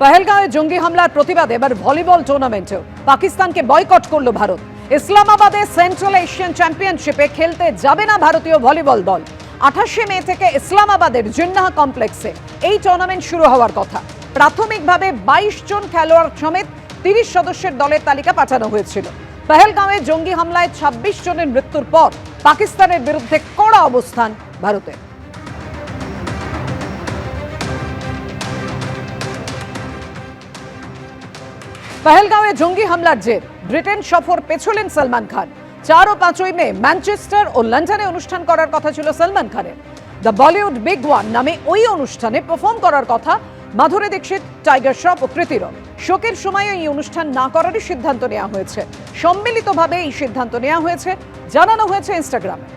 পহেলগাঁওয়ে জঙ্গি হামলার প্রতিবাদে এবার ভলিবল টুর্নামেন্টেও পাকিস্তানকে বয়কট করল ভারত। ইসলামাবাদে সেন্ট্রাল এশিয়ান চ্যাম্পিয়নশিপে খেলতে যাবে না ভারতীয় ভলিবল দল। 28 মে থেকে ইসলামাবাদের জিন্নাহ কমপ্লেক্সে এই টুর্নামেন্ট শুরু হওয়ার কথা। প্রাথমিকভাবে 22 জন খেলোয়াড় সমেত 30 সদস্যের দলের তালিকা পাঠানো হয়েছিল। পহেলগাঁওয়ে জঙ্গি হামলায় 26 জনের মৃত্যুর পর পাকিস্তানের বিরুদ্ধে কড়া অবস্থান ভারতের। পহেলগাঁওয়ে জঙ্গি হামলার জের ব্রিটেন সফর পেছলেন সলমান খান। 4 ও 5 মে ম্যানচেস্টার ও লন্ডনে অনুষ্ঠান করার কথা ছিল সলমান খানের। দ্য বলিউড বিগ ওয়ান নামে ওই অনুষ্ঠানে পারফর্ম করার কথা মাধুরী দীক্ষিত, টাইগার শ্রফ ও কৃতি রয়। শোকের সময় এই অনুষ্ঠান না করারই সিদ্ধান্ত নেওয়া হয়েছে। সম্মিলিতভাবে এই সিদ্ধান্ত নেওয়া হয়েছে জানানো হয়েছে ইনস্টাগ্রামে।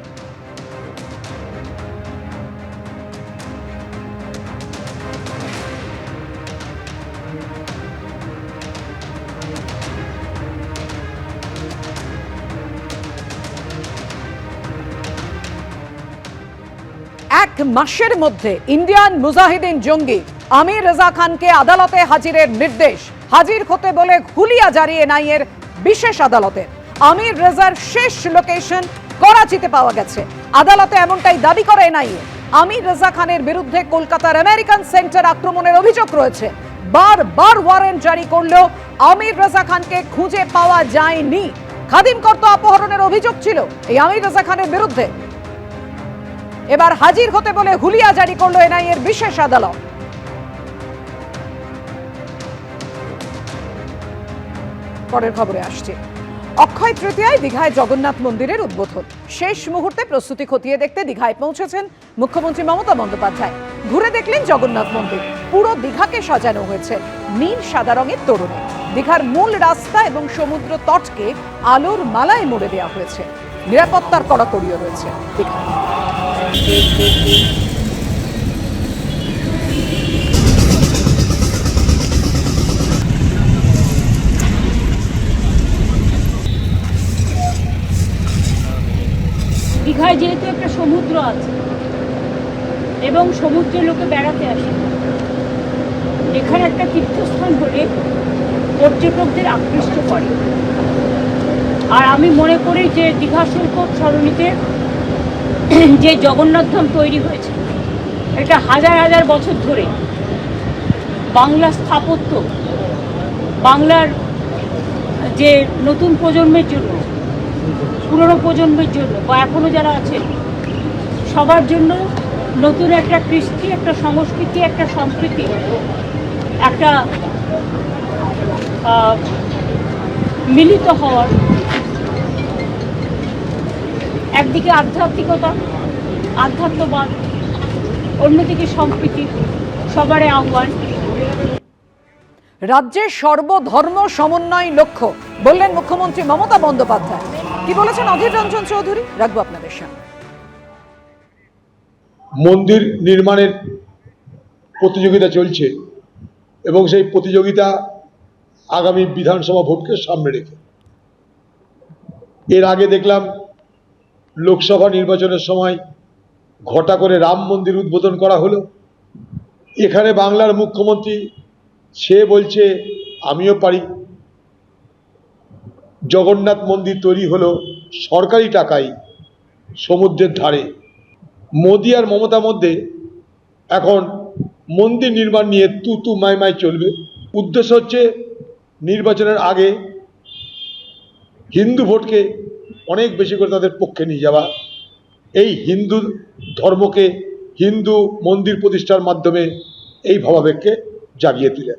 এক মাসের মধ্যে ইন্ডিয়ান মুজাহিদিন জঙ্গি আমির রেজা খানকে আদালতে হাজিরের নির্দেশ। হাজির হতে বলে হুলিয়া জারি এনআইএর বিশেষ আদালতে। আমির রেজার শেষ লোকেশন করাচিতে পাওয়া গেছে। আদালতে এমনটাই দাবি করে এনআইএ। আমির রেজা খানের বিরুদ্ধে কলকাতার আমেরিকান সেন্টার আক্রমণের অভিযোগ রয়েছে। বারবার ওয়ারেন্ট জারি করলেও আমির রেজা খানকে খুঁজে পাওয়া যায়নি। খাদিম কর্তা অপহরণের অভিযোগ ছিল এই আমির রেজা খানের বিরুদ্ধে। এবার হাজির হতে বলে হুলিয়া জারি করলো এনআইএর বিশেষ আদালত। পরের খবরে আসছে, অক্ষয় তৃতীয়ায় দীঘায় জগন্নাথ মন্দিরের উদ্বোধন। শেষ মুহূর্তে প্রস্তুতি খতিয়ে দেখতে দীঘায় পৌঁছেছেন মুখ্যমন্ত্রী মমতা বন্দ্যোপাধ্যায়। ঘুরে দেখলেন জগন্নাথ মন্দির। পুরো দীঘাকে সাজানো হয়েছে নীল সাদা রঙের তোরণে। দীঘার মূল রাস্তা এবং সমুদ্র তটকে আলোর মালায় মুড়ে দেওয়া হয়েছে। নিরাপত্তার কড়াকড়িও রয়েছে দীঘায়। দীঘায় যেহেতু একটা সমুদ্র আছে এবং সমুদ্রে লোকে বেড়াতে আসে, এখানে একটা তীর্থস্থান হলে পর্যটকদের আকৃষ্ট করে। আর আমি মনে করি যে দীঘা সৈকত সরণিতে যে জগন্নাথ ধাম তৈরি হয়েছে, এটা হাজার হাজার বছর ধরে বাংলার স্থাপত্য, বাংলার যে নতুন প্রজন্মের জন্য, পুরনো প্রজন্মের জন্য বা এখনও যারা আছে সবার জন্য নতুন একটা কৃষ্টি, একটা সংস্কৃতি, একটা সম্প্রীতি, একটা মিলিত হওয়ার, একদিকে আধ্যাত্মিকতা, আধ্যাত্মবাদ, অন্যদিকে সম্প্রীতি, সবারই আহ্বান। রাজ্যের সর্বধর্ম সমন্বয় লক্ষ্য বললেন মুখ্যমন্ত্রী মমতা বন্দ্যোপাধ্যায়। কি বলেছেন অধীর রঞ্জন চৌধুরী, রাখবো আপনাদের সামনে। মন্দির নির্মাণের প্রতিযোগিতা চলছে এবং সেই প্রতিযোগিতা আগামী বিধানসভা ভোটকে সামনে রেখে। এর আগে দেখলাম লোকসভা নির্বাচনের সময় ঘটা করে রাম মন্দির উদ্বোধন করা হলো। এখানে বাংলার মুখ্যমন্ত্রী সে বলছে আমিও পারি। জগন্নাথ মন্দির তৈরি হলো সরকারি টাকায় সমুদ্রের ধারে। মোদি আর মমতার মধ্যে এখন মন্দির নির্মাণ নিয়ে তু মাই চলবে। উদ্দেশ্য হচ্ছে নির্বাচনের আগে হিন্দু ভোটকে অনেক বেশি করে তাদের পক্ষে নিয়ে যাওয়া, এই হিন্দু ধর্মকে, হিন্দু মন্দির প্রতিষ্ঠার মাধ্যমে এই ভাবাবেগকে জাগিয়ে তুলে।